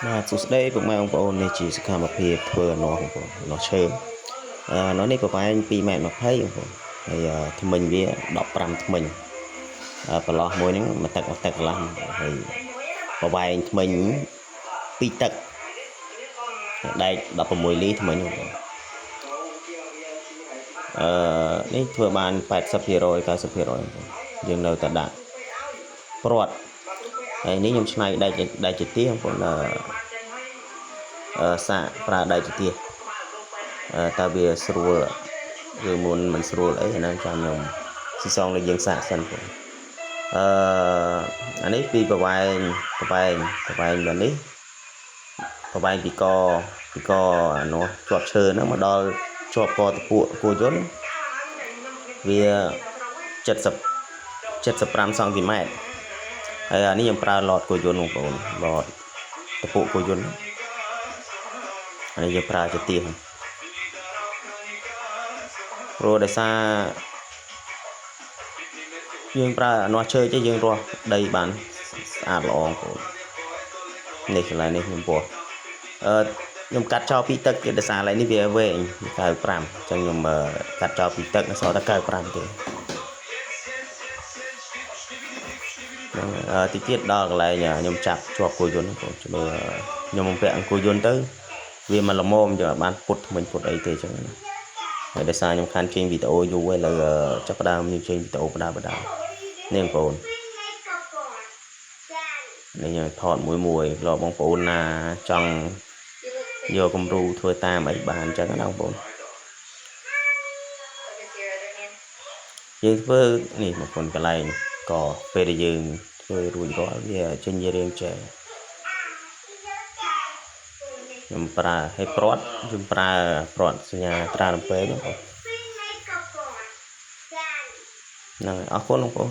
Mà số đây của mấy ông bố này chỉ sẽ làm một việc vừa nó chơi nó này của anh pi mẹ nó thấy không thì thì mình biết đọc ram thì mình và lo môi nó mà tật làm thì và bài mình pi tật đây đọc mùi lý thì mìnhនេះធ្វើបាន80% 90%យើងនៅតែដាក់ព្រាត់ហើយនេះខ្ញុំឆ្នៃដៃជាទៀងបងសាកប្រើដៃជាទៀងតើវាស្រួលឬមុនមិនស្រួលអីហ្នឹងចាំខ្ញុំស៊ីសងលើយើងសាកសិនបងអានេះពីប្រវែងแบบនេះប្រវែងពីកអានោះជាប់ឈើហ្នឹងមកដល់ជាប់កតពួកគោយន្តវា75 សង់ទីម៉ែត្រហើយអានេះខ្ញុំប្រើឡតគោយន្តបងប្អូនឡតតពួកគោយន្តអានេះយើងប្រើជាទៀងព្រោះដោយសារយើងប្រើអានោះឈើចេះយើងរស់ដីបានស្អាតល្អបងប្អូននេះកន្លែងនេះខ្ញុំពោះខ្ញុំកាត់ចោលពីទឹកទៀតដោយសារកន្លែងនេះវាវែង95អញ្ចឹងខ្ញុំកាត់ចោលពីទឹកអសល់តែ95ទេតិចទៀតដល់កន្លែងខ្ញុំចាប់ជាប់គោយន្តបងជឿខ្ញុំបំពាក់អង្គគោយន្តទៅវាមកល្មមចឹងបានពុតថ្មិញពុតអីទេចឹងណាហើយដោយសារខ្ញុំខានចេញវីដេអូយូរហើយឥឡូវចាប់ផ្ដើមខ្ញុំចេញវីដេអូបដានេះបងប្អូននេះខ្ញុំថតមួយលោកបងប្អូនណាចង់យកគំរូធ្វើតាមអីបានចឹងណាបងប្អូនយើងធ្វើនេះបងប្អូនកន្លែងក៏ពេលដែលយើងធ្វើរួចរាល់វាចេញជារាងចែខ្ញុំប្រើឲ្យព្រាត់ខ្ញុំប្រើព្រាត់សញ្ញាត្រារំពេងហ្នឹងអរគុណបងប្អូន